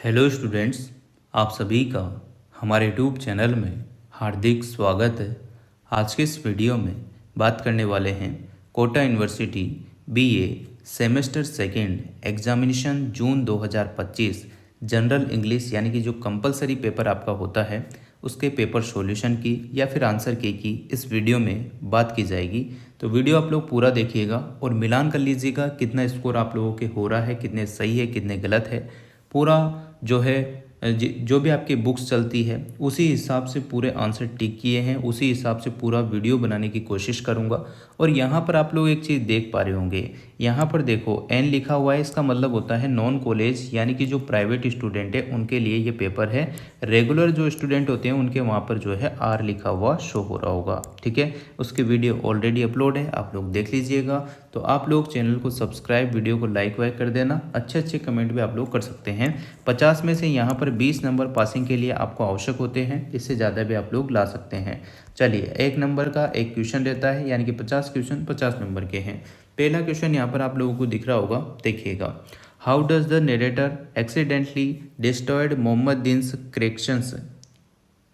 Hello students, आप सभी का हमारे यूट्यूब चैनल में हार्दिक स्वागत है। आज के इस वीडियो में बात करने वाले हैं Kota university BA semester second examination June 2025 general English यानी कि जो कंपलसरी पेपर आपका होता है उसके पेपर सॉल्यूशन की या फिर आंसर की इस वीडियो में बात की जाएगी। तो वीडियो आप लोग पूरा देखिएगा और मिलान कर लीजिएगा कितना स्कोर आप लोगों के हो रहा है, कितने सही है कितने गलत है। पूरा जो है जो भी आपकी बुक्स चलती है उसी हिसाब से पूरे आंसर टिक किए हैं, उसी हिसाब से पूरा वीडियो बनाने की कोशिश करूंगा। और यहाँ पर आप लोग एक चीज़ देख पा रहे होंगे, यहाँ पर देखो एन लिखा हुआ है, इसका मतलब होता है नॉन कॉलेज यानी कि जो प्राइवेट स्टूडेंट है उनके लिए ये पेपर है। रेगुलर जो स्टूडेंट होते हैं उनके वहाँ पर जो है आर लिखा हुआ शो हो रहा होगा, ठीक है। उसकी वीडियो ऑलरेडी अपलोड है, आप लोग देख लीजिएगा। तो आप लोग चैनल को सब्सक्राइब, वीडियो को लाइक वाइक कर देना, अच्छे अच्छे कमेंट भी आप लोग कर सकते हैं। 50 में से यहाँ पर 20 नंबर पासिंग के लिए आपको आवश्यक होते हैं, इससे ज़्यादा भी आप लोग ला सकते हैं। चलिए, 1 नंबर का एक क्वेश्चन रहता है यानी कि 50 क्वेश्चन 50 नंबर के हैं। पहला क्वेश्चन यहाँ पर आप लोगों को दिख रहा होगा, देखिएगा। How does the narrator accidentally destroyed Mohammad Din's creations.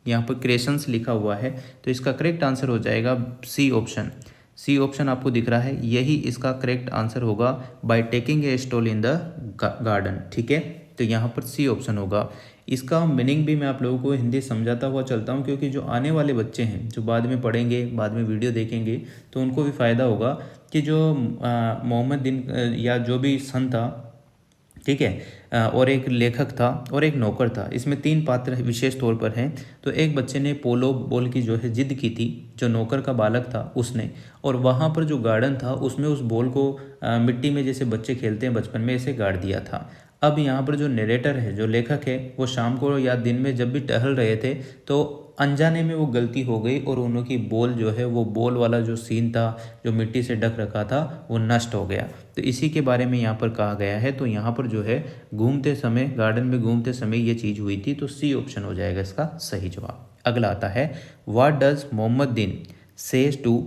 यहाँ पर क्रिएशंस लिखा हुआ है, तो इसका करेक्ट आंसर हो जाएगा सी ऑप्शन। सी ऑप्शन आपको दिख रहा है, यही इसका करेक्ट आंसर होगा, by taking a stall in the garden, ठीक है। तो यहाँ पर सी ऑप्शन होगा। इसका मीनिंग भी मैं आप लोगों को हिंदी समझाता हुआ चलता हूँ, क्योंकि जो आने वाले बच्चे हैं जो बाद में पढ़ेंगे, बाद में वीडियो देखेंगे, तो उनको भी फ़ायदा होगा कि जो मोहम्मद दिन या जो भी सन था, ठीक है, और एक लेखक था और एक नौकर था, इसमें 3 पात्र विशेष तौर पर हैं। तो एक बच्चे ने पोलो बॉल की जो है जिद की थी, जो नौकर का बालक था उसने, और वहाँ पर जो गार्डन था उसमें उस बॉल को मिट्टी में जैसे बच्चे खेलते हैं बचपन में, ऐसे गाड़ दिया था। अब यहाँ पर जो नरेटर है, जो लेखक है, वो शाम को या दिन में जब भी टहल रहे थे तो अनजाने में वो गलती हो गई और उनकी बॉल जो है, वो बॉल वाला जो सीन था जो मिट्टी से ढक रखा था, वो नष्ट हो गया। तो इसी के बारे में यहाँ पर कहा गया है। तो यहाँ पर जो है घूमते समय, गार्डन में घूमते समय ये चीज़ हुई थी, तो सी ऑप्शन हो जाएगा इसका सही जवाब। अगला आता है, what does Mohammad Din says to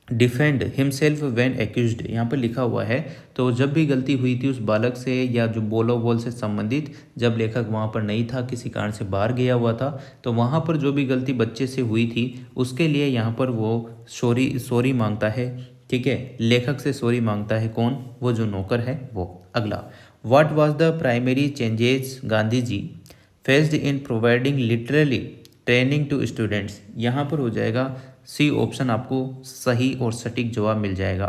defend himself when accused. यहाँ पर लिखा हुआ है, तो जब भी गलती हुई थी उस बालक से या जो बोलो बॉल से संबंधित, जब लेखक वहाँ पर नहीं था, किसी कारण से बाहर गया हुआ था, तो वहाँ पर जो भी गलती बच्चे से हुई थी उसके लिए यहाँ पर वो सॉरी मांगता है, ठीक है। लेखक से सॉरी मांगता है कौन? वो जो नौकर है वो। अगला, what was the primary changes Gandhi ji faced in providing literally training to students. यहाँ पर हो जाएगा सी ऑप्शन, आपको सही और सटीक जवाब मिल जाएगा।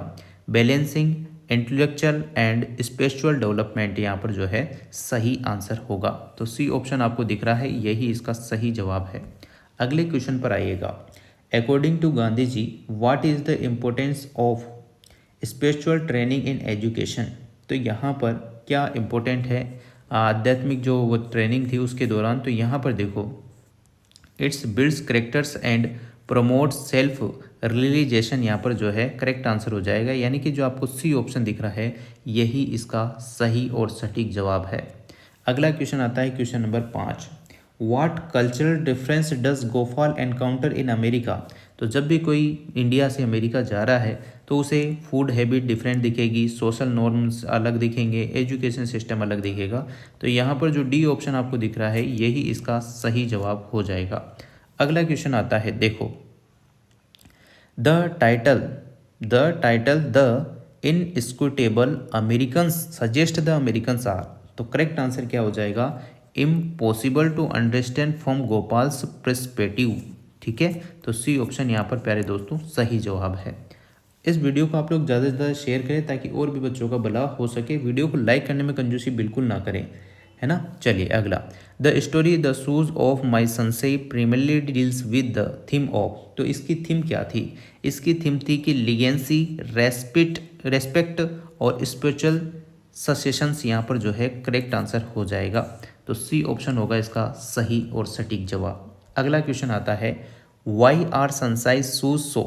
Balancing intellectual and spiritual development यहाँ पर जो है सही आंसर होगा। तो सी ऑप्शन आपको दिख रहा है, यही इसका सही जवाब है। अगले क्वेश्चन पर आइएगा। According to Gandhi ji, what is the importance of spiritual training in education. तो यहाँ पर क्या इम्पोर्टेंट है आध्यात्मिक जो वो ट्रेनिंग थी उसके दौरान। तो यहाँ पर देखो, it's builds characters and promote self realisation, यहाँ पर जो है करेक्ट आंसर हो जाएगा। यानी कि जो आपको सी ऑप्शन दिख रहा है, यही इसका सही और सटीक जवाब है। अगला क्वेश्चन आता है, question number 5। What cultural difference does Gopal encounter in America. तो जब भी कोई इंडिया से अमेरिका जा रहा है तो उसे फूड हैबिट डिफरेंट दिखेगी, सोशल नॉर्म्स अलग दिखेंगे, एजुकेशन सिस्टम अलग दिखेगा। तो यहाँ पर जो डी ऑप्शन आपको दिख रहा है, यही इसका सही जवाब हो जाएगा। अगला क्वेश्चन आता है, देखो, the title the inscrutable Americans suggest the Americans are. तो करेक्ट आंसर क्या हो जाएगा? Impossible to understand from Gopal's perspective, ठीक है। तो सी ऑप्शन यहाँ पर प्यारे दोस्तों सही जवाब है। इस वीडियो को आप लोग ज़्यादा से ज़्यादा शेयर करें ताकि और भी बच्चों का भला हो सके। वीडियो को लाइक करने में कंजूसी बिल्कुल ना करें, है ना। चलिए अगला, the story the shoes of my sensei primarily deals with the theme of. तो इसकी थीम क्या थी? इसकी थीम थी कि लीगेंसी, रेस्पेक्ट और स्पिरिचुअल ससेशंस। यहाँ पर जो है करेक्ट आंसर हो जाएगा। तो सी ऑप्शन होगा इसका सही और सटीक जवाब। अगला क्वेश्चन आता है, why are sensei's shoes so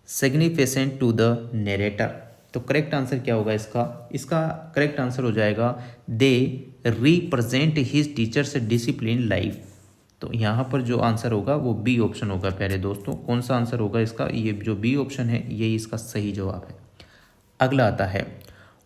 significant to the narrator. तो करेक्ट आंसर क्या होगा इसका? इसका करेक्ट आंसर हो जाएगा, they represent his teacher's discipline life. तो यहाँ पर जो आंसर होगा वो बी ऑप्शन होगा प्यारे दोस्तों। कौन सा आंसर होगा इसका? ये जो बी ऑप्शन है यही इसका सही जवाब है। अगला आता है,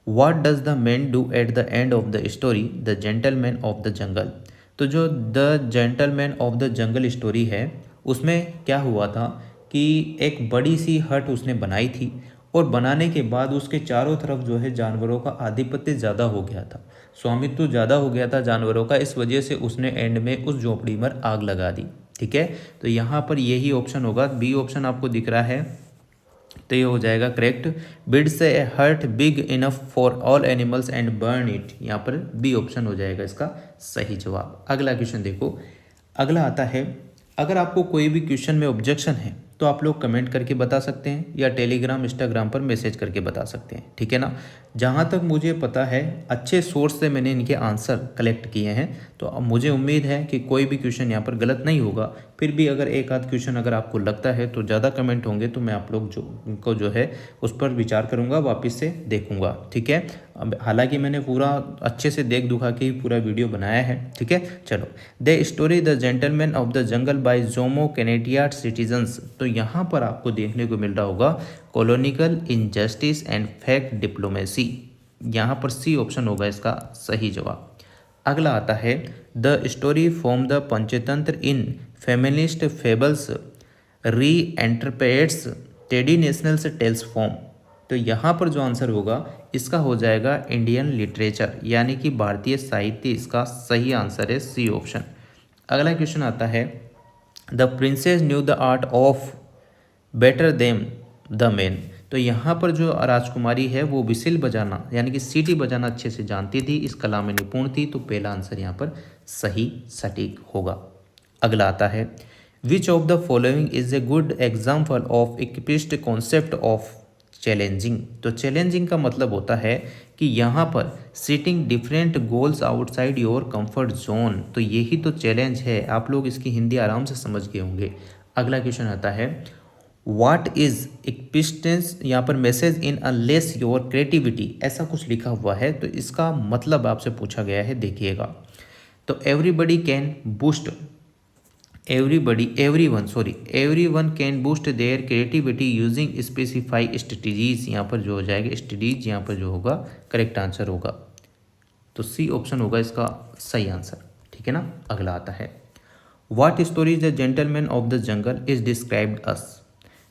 what does the man do at the end of the story, the gentleman of the जंगल। तो जो the gentleman of the jungle story है उसमें क्या हुआ था कि एक बड़ी सी हट उसने बनाई थी और बनाने के बाद उसके चारों तरफ जो है जानवरों का आधिपत्य ज़्यादा हो गया था, स्वामित्व ज़्यादा हो गया था जानवरों का। इस वजह से उसने एंड में उस झोपड़ी में आग लगा दी। ठीक है, तो यहाँ पर यही ऑप्शन होगा, बी ऑप्शन आपको दिख रहा है, तो ये हो जाएगा correct. Bids a hurt big enough for all animals and burn it, यहाँ पर बी ऑप्शन हो जाएगा इसका सही जवाब। अगला क्वेश्चन देखो, अगला आता है, अगर आपको कोई भी क्वेश्चन में ऑब्जेक्शन है तो आप लोग कमेंट करके बता सकते हैं या टेलीग्राम इंस्टाग्राम पर मैसेज करके बता सकते हैं। ठीक है ना, जहाँ तक मुझे पता है अच्छे सोर्स से मैंने इनके आंसर कलेक्ट किए हैं, तो अब मुझे उम्मीद है कि कोई भी क्वेश्चन यहाँ पर गलत नहीं होगा। फिर भी अगर एक आध क्वेश्चन अगर आपको लगता है तो ज़्यादा कमेंट होंगे तो मैं आप लोग जो उनको जो है उस पर विचार करूँगा, वापस से देखूँगा। ठीक है, अब हालांकि मैंने पूरा अच्छे से देख दुखा के ही पूरा वीडियो बनाया है। ठीक है, चलो, the story the gentleman of the jungle by Jomo Kenyatta citizens. तो यहाँ पर आपको देखने को मिल रहा होगा colonial injustice and fact diplomacy, यहाँ पर सी ऑप्शन होगा इसका सही जवाब। अगला आता है, the story from the Panchatantra in feminist fables री एंटरप्रेट्स टेडी नेशनल्स टेल्स फॉर्म। तो यहाँ पर जो आंसर होगा इसका हो जाएगा इंडियन लिटरेचर, यानी कि भारतीय साहित्य, इसका सही आंसर है सी ऑप्शन। अगला क्वेश्चन आता है, the princess new the art of better them the man. तो यहाँ पर जो राजकुमारी है वो विसिल बजाना यानी कि सीटी बजाना अच्छे से जानती थी, इस कला में निपुण थी, तो पहला आंसर यहाँ पर सही सटीक होगा। अगला आता है, which of the following is a good example of इक्विस्ट कॉन्सेप्ट ऑफ चैलेंजिंग। तो चैलेंजिंग का मतलब होता है कि यहाँ पर setting different goals outside your comfort zone, तो यही तो चैलेंज है। आप लोग इसकी हिंदी आराम से समझ गए होंगे। अगला क्वेश्चन आता है, व्हाट इज एक्पिस्टेंस, यहाँ पर message in unless your creativity, ऐसा कुछ लिखा हुआ है, तो इसका मतलब आपसे पूछा गया है, देखिएगा। तो everybody can boost everyone can boost their creativity using specify strategies, यहाँ पर जो हो जाएगा स्ट्रेटजीज, यहाँ पर जो होगा करेक्ट आंसर होगा, तो सी ऑप्शन होगा इसका सही आंसर। ठीक है ना, अगला आता है, what stories the gentleman of the jungle is described as.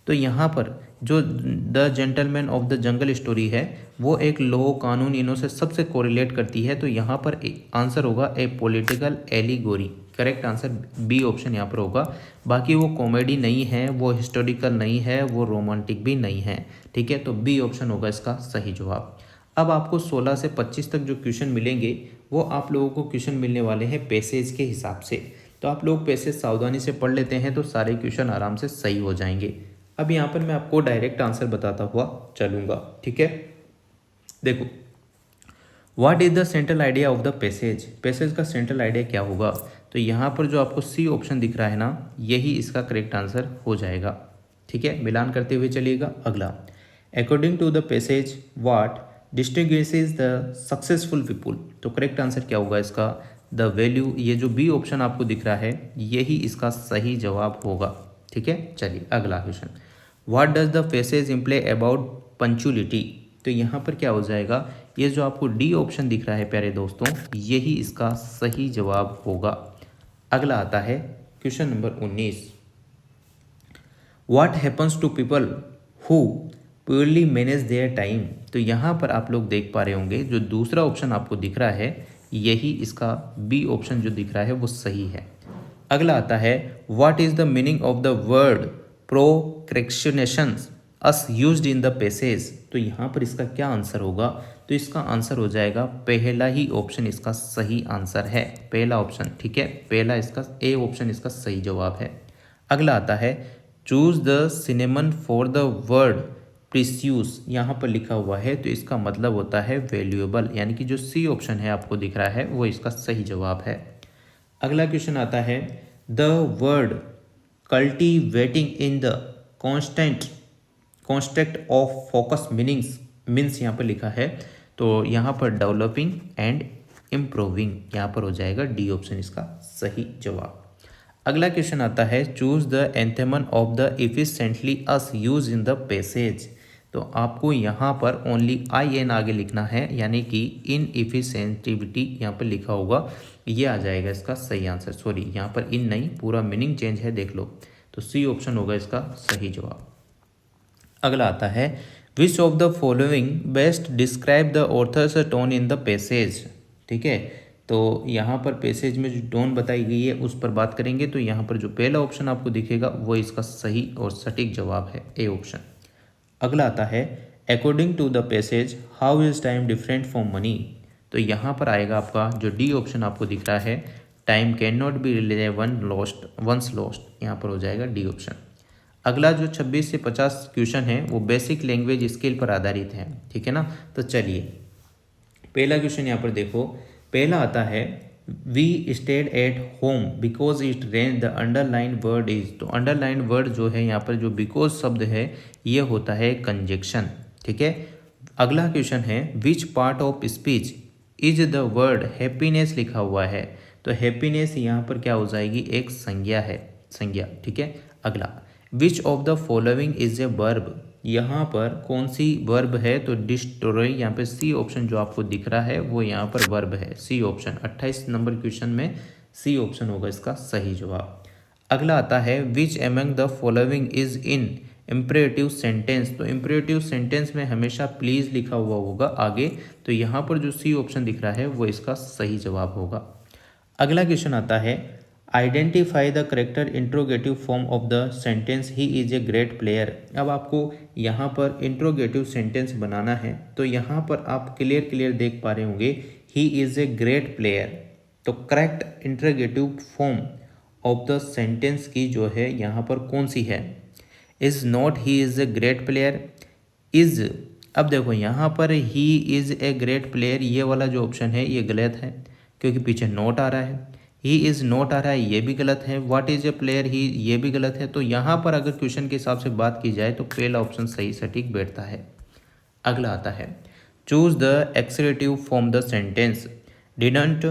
तो यहाँ पर जो the gentleman of the jungle story है वो एक लॉ कानून इनों से सबसे कोरिलेट करती है, तो यहाँ पर आंसर होगा a political allegory. Correct answer B option यहाँ पर होगा। बाकी वो कॉमेडी नहीं है, वो हिस्टोरिकल नहीं है, वो रोमांटिक भी नहीं है। ठीक है, तो बी ऑप्शन होगा इसका सही जवाब। अब आपको 16 से 25 तक जो क्वेश्चन मिलेंगे वो आप लोगों को क्वेश्चन मिलने वाले हैं पैसेज के हिसाब से, तो आप लोग पैसेज सावधानी से पढ़ लेते हैं तो सारे क्वेश्चन आराम से सही हो जाएंगे। अब यहाँ पर मैं आपको डायरेक्ट आंसर बताता हुआ चलूँगा। ठीक है, देखो, what is the central idea of the passage. Passage का सेंट्रल आइडिया क्या होगा, तो यहाँ पर जो आपको सी ऑप्शन दिख रहा है ना, यही इसका करेक्ट आंसर हो जाएगा। ठीक है, मिलान करते हुए चलिएगा। अगला, according to the passage what distinguishes the successful people. तो करेक्ट आंसर क्या होगा इसका, द वैल्यू। ये जो बी ऑप्शन आपको दिख रहा है यही इसका सही जवाब होगा। ठीक है, चलिए अगला question, what does the passage imply about punctuality. तो यहाँ पर क्या हो जाएगा, ये जो आपको डी ऑप्शन दिख रहा है प्यारे दोस्तों, यही इसका सही जवाब होगा। अगला आता है question number 19, what happens to people who purely manage their time. तो यहाँ पर आप लोग देख पा रहे होंगे जो दूसरा ऑप्शन आपको दिख रहा है यही इसका बी ऑप्शन जो दिख रहा है वो सही है। अगला आता है, what is the meaning of the word procrastination us used in the passage. तो यहाँ पर इसका क्या आंसर होगा, तो इसका आंसर हो जाएगा पहला ही ऑप्शन इसका सही आंसर है, पहला ऑप्शन। ठीक है, पहला इसका ए ऑप्शन इसका सही जवाब है। अगला आता है, choose the cinnamon for the word precious, यहाँ पर लिखा हुआ है, तो इसका मतलब होता है वैल्यूएबल, यानी कि जो सी ऑप्शन है आपको दिख रहा है वो इसका सही जवाब है। अगला क्वेश्चन आता है, the word cultivating in the constant of focus means यहाँ पर लिखा है, तो यहाँ पर डेवलपिंग एंड इम्प्रूविंग, यहाँ पर हो जाएगा डी ऑप्शन इसका सही जवाब। अगला क्वेश्चन आता है, choose the antonym of the efficiently as used in the passage. तो आपको यहाँ पर ओनली आई एन आगे लिखना है, यानी कि इनएफिशिएंटिविटी यहाँ पर लिखा होगा, ये आ जाएगा इसका सही आंसर। सॉरी, यहाँ पर इन नहीं, पूरा मीनिंग चेंज है, देख लो। तो सी ऑप्शन होगा इसका सही जवाब। अगला आता है, which of the following best describe the author's tone in the passage. ठीक है, तो यहाँ पर पैसेज में जो टोन बताई गई है उस पर बात करेंगे। तो यहाँ पर जो पहला ऑप्शन आपको दिखेगा वो इसका सही और सटीक जवाब है, ए ऑप्शन। अगला आता है, according to the passage how is time different from money. तो यहाँ पर आएगा आपका जो डी ऑप्शन आपको दिख रहा है, time can not be relay once lost, यहाँ पर हो जाएगा डी ऑप्शन। अगला जो 26 से 50 क्वेश्चन है वो बेसिक लैंग्वेज स्किल पर आधारित है, ठीक है ना। तो चलिए पहला क्वेश्चन यहाँ पर देखो, पहला आता है, we stayed at home because it rain, the underline word is. तो अंडरलाइन वर्ड जो है यहाँ पर जो बिकॉज शब्द है ये होता है कंजक्शन, ठीक है। अगला क्वेश्चन है, which part of speech is the word happiness लिखा हुआ है। तो हैप्पीनेस यहाँ पर क्या हो जाएगी, एक संज्ञा है, संज्ञा, ठीक है। अगला, विच of the following is a verb, यहाँ पर कौन सी वर्ब है। तो डिस्ट्रॉय, यहाँ पे सी ऑप्शन जो आपको दिख रहा है वो यहाँ पर वर्ब है, सी ऑप्शन। 28 नंबर क्वेश्चन में सी ऑप्शन होगा इसका सही जवाब। अगला आता है, which among the following is in imperative sentence. तो इम्परेटिव सेंटेंस में हमेशा प्लीज लिखा हुआ होगा आगे, तो यहाँ पर जो सी ऑप्शन दिख रहा है वो इसका सही जवाब होगा। अगला क्वेश्चन आता है, identify the character interrogative form of the sentence he is a great player. अब आपको यहाँ पर इंट्रोगेटिव सेंटेंस बनाना है, तो यहाँ पर आप क्लियर देख पा रहे होंगे, he is a great player. तो correct interrogative form of the sentence की जो है यहाँ पर कौन सी है, is not he is a great player, is. अब देखो यहाँ पर he is a great player, ये वाला जो ऑप्शन है ये गलत है क्योंकि पीछे नॉट आ रहा है। ही इज़ नॉट आ रहा है, ये भी गलत है। व्हाट इज ए प्लेयर ही, ये भी गलत है। तो यहाँ पर अगर क्वेश्चन के हिसाब से बात की जाए तो पहला ऑप्शन सही सटीक बैठता है। अगला आता है, choose the expletive form the sentence, didn't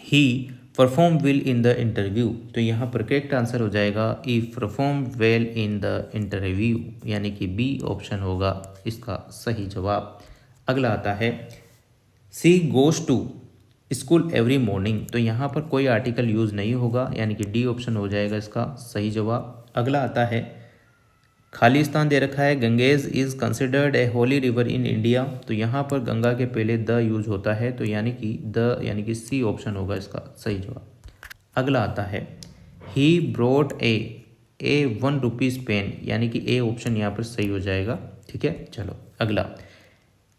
he perform well in the interview. तो यहाँ पर करेक्ट आंसर हो जाएगा, he perform well in the interview, यानी कि बी ऑप्शन होगा इसका सही जवाब। अगला आता है, she goes to school every morning. तो यहाँ पर कोई आर्टिकल यूज़ नहीं होगा, यानी कि डी ऑप्शन हो जाएगा इसका सही जवाब। अगला आता है, खालिस्तान दे रखा है, Ganges is considered a Holi river in India. तो यहाँ पर गंगा के पहले द यूज होता है, तो यानी कि सी ऑप्शन होगा इसका सही जवाब। अगला आता है, ही ब्रोट ए 1 रुपीज़ पेन, यानी कि ए ऑप्शन यहाँ पर सही हो जाएगा, ठीक है। चलो अगला,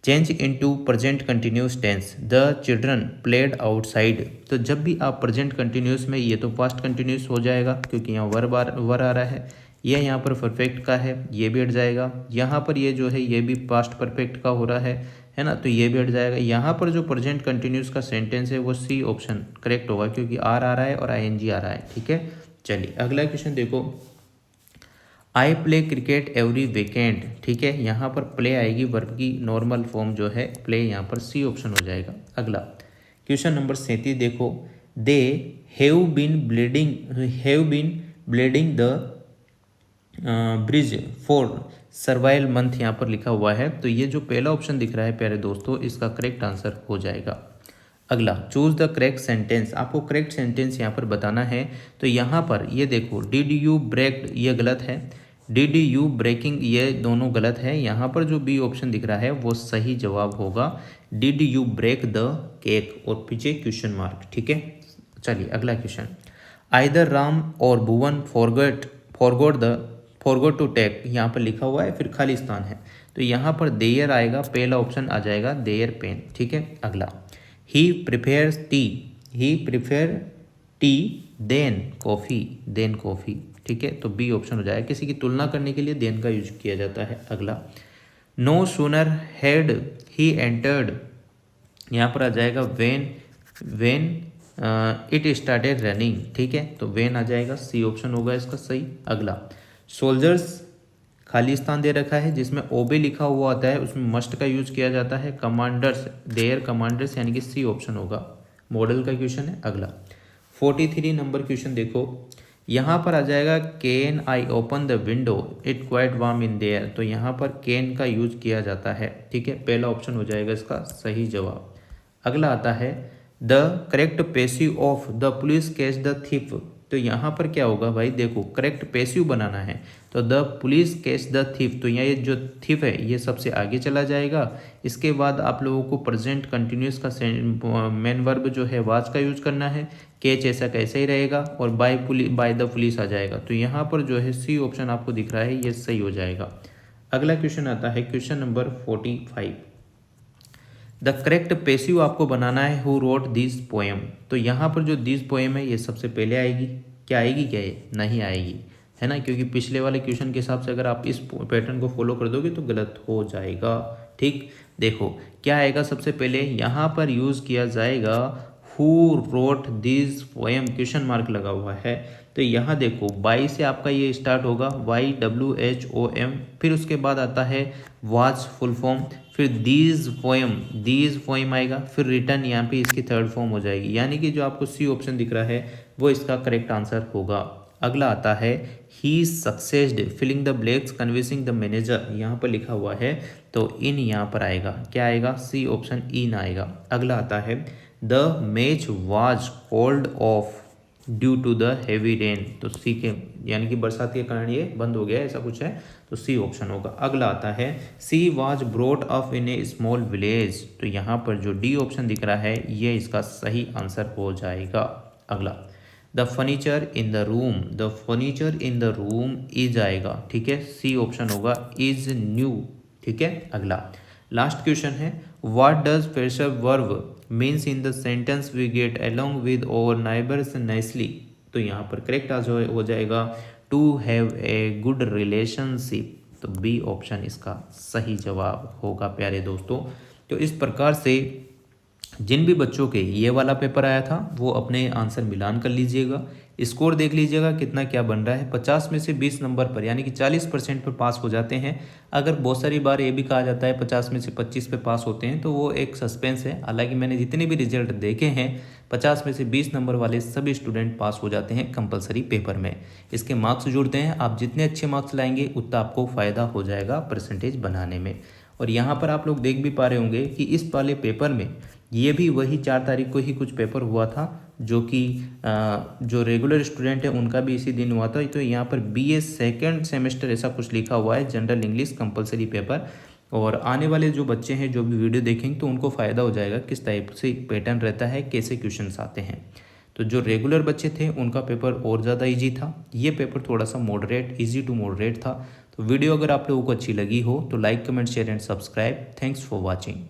change into present continuous tense, the children played outside. तो जब भी आप प्रेजेंट कंटिन्यूस में, ये तो पास्ट कंटिन्यूस हो जाएगा क्योंकि यहाँ वर आ रहा है, ये यहाँ पर परफेक्ट का है, ये भी हट जाएगा। यहाँ पर ये जो है ये भी पास्ट परफेक्ट का हो रहा है ना, तो ये भी हट जाएगा। यहाँ पर जो प्रेजेंट कंटिन्यूस का सेंटेंस है वो सी ऑप्शन करेक्ट होगा क्योंकि आर आ रहा है और ING आ रहा है, ठीक है। चलिए अगला क्वेश्चन देखो, I play cricket every weekend, ठीक है। यहाँ पर प्ले आएगी, वर्ब की नॉर्मल फॉर्म जो है प्ले, यहाँ पर सी ऑप्शन हो जाएगा। अगला क्वेश्चन नंबर 37 देखो, they have been building the bridge for several month, यहाँ पर लिखा हुआ है। तो ये जो पहला ऑप्शन दिख रहा है प्यारे दोस्तों, इसका करेक्ट आंसर हो जाएगा। अगला, चूज द करेक्ट सेंटेंस, आपको करेक्ट सेंटेंस यहाँ पर बताना है। तो यहाँ पर ये देखो, डिड यू ब्रेक, ये गलत है। डिड यू ब्रेकिंग, ये दोनों गलत है। यहाँ पर जो बी ऑप्शन दिख रहा है वो सही जवाब होगा, did you break the cake, और पीछे क्वेश्चन मार्क, ठीक है। चलिए अगला क्वेश्चन, आइदर राम और भुवन फॉरगॉट टू टेक, यहाँ पर लिखा हुआ है, फिर खालिस्तान है, तो यहाँ पर देयर आएगा, पहला ऑप्शन आ जाएगा देयर पेन, ठीक है। अगला, ही प्रिफेयर टी देन कॉफ़ी, ठीक है। तो बी ऑप्शन हो जाएगा, किसी की तुलना करने के लिए देन का यूज किया जाता है। अगला, no sooner had he entered, यहाँ पर आ जाएगा वेन इट स्टार्टेड रनिंग, ठीक है। तो वेन आ जाएगा, सी ऑप्शन होगा इसका सही। अगला, सोल्जर्स खालिस्तान दे रखा है जिसमें ओबे लिखा हुआ आता है, उसमें मस्ट का यूज किया जाता है। कमांडर्स, देयर कमांडर्स, यानी कि सी ऑप्शन होगा, मॉडल का क्वेश्चन है। अगला 43 नंबर क्वेश्चन देखो, यहाँ पर आ जाएगा can I open the window it quite warm in their, तो यहाँ पर कैन का यूज किया जाता है। ठीक है, पहला ऑप्शन हो जाएगा इसका सही जवाब। अगला आता है the correct passive of the police catch the thief, तो यहाँ पर क्या होगा भाई, देखो करेक्ट पैसिव बनाना है तो the police catch the thief, तो यहाँ ये जो थीफ है ये सबसे आगे चला जाएगा। इसके बाद आप लोगों को प्रेजेंट कंटिन्यूस का मेन वर्ब जो है वाज का यूज करना है, कैच ऐसा कैसे ही रहेगा और बाय द पुलिस आ जाएगा। तो यहाँ पर जो है सी ऑप्शन आपको दिख रहा है ये सही हो जाएगा। अगला क्वेश्चन आता है question number 45। The correct passive आपको बनाना है हु रोट दिस पोएम, तो यहाँ पर जो दिस पोएम है ये सबसे पहले आएगी। क्या आएगी, क्या ये नहीं आएगी, है ना, क्योंकि पिछले वाले क्वेश्चन के हिसाब से अगर आप इस पैटर्न को फॉलो कर दोगे तो गलत हो जाएगा। ठीक, देखो क्या आएगा, सबसे पहले यहाँ पर यूज़ किया जाएगा who wrote this poem, question mark लगा हुआ है। तो यहाँ देखो बाई से आपका ये स्टार्ट होगा YWHOM, फिर उसके बाद आता है वाज फुल फॉर्म, फिर दीज पोएम आएगा, फिर रिटर्न यहाँ पे इसकी थर्ड फॉर्म हो जाएगी, यानी कि जो आपको सी ऑप्शन दिख रहा है वो इसका करेक्ट आंसर होगा। अगला आता है he succeeded filling the blanks convincing the manager, यहाँ पर लिखा हुआ है तो इन यहाँ पर आएगा, क्या आएगा, सी ऑप्शन इन आएगा। अगला आता है the match was called off due to the heavy rain, तो सी के यानी कि बरसात के कारण ये बंद हो गया, ऐसा कुछ है, तो सी ऑप्शन होगा। अगला आता है she was brought up in A small village, तो यहाँ पर जो डी ऑप्शन दिख रहा है ये इसका सही आंसर हो जाएगा। अगला the furniture in the room is आएगा, ठीक है, सी ऑप्शन होगा इज न्यू। ठीक है, अगला लास्ट क्वेश्चन है what does passive verb means in the sentence we get along with our neighbours nicely, तो यहाँ पर करेक्ट आंसर हो जाएगा to have a good relationship, तो बी ऑप्शन इसका सही जवाब होगा प्यारे दोस्तों। तो इस प्रकार से जिन भी बच्चों के ये वाला पेपर आया था वो अपने आंसर मिलान कर लीजिएगा, स्कोर देख लीजिएगा कितना क्या बन रहा है। 50 में से 20 नंबर पर यानी कि 40% पर पास हो जाते हैं। अगर बहुत सारी बार ये भी कहा जाता है 50 में से 25 पे पास होते हैं, तो वो एक सस्पेंस है। हालांकि मैंने जितने भी रिजल्ट देखे हैं 50 में से 20 नंबर वाले सभी स्टूडेंट पास हो जाते हैं कंपलसरी पेपर में। इसके मार्क्स जुड़ते हैं, आप जितने अच्छे मार्क्स लाएंगे उतना आपको फ़ायदा हो जाएगा परसेंटेज बनाने में। और यहाँ पर आप लोग देख भी पा रहे होंगे कि इस वाले पेपर में ये भी वही 4 तारीख को ही कुछ पेपर हुआ था, जो कि जो रेगुलर स्टूडेंट है उनका भी इसी दिन हुआ था। तो यहाँ पर BA सेकेंड सेमेस्टर ऐसा कुछ लिखा हुआ है, जनरल इंग्लिश कंपलसरी पेपर। और आने वाले जो बच्चे हैं जो भी वीडियो देखेंगे तो उनको फ़ायदा हो जाएगा किस टाइप से पैटर्न रहता है, कैसे क्वेश्चंस आते हैं। तो जो रेगुलर बच्चे थे उनका पेपर और ज़्यादा ईजी था, ये पेपर थोड़ा सा मॉडरेट, ईजी टू मॉडरेट था। तो वीडियो अगर आप लोगों को अच्छी लगी हो तो like, comment, share and subscribe. Thanks for watching.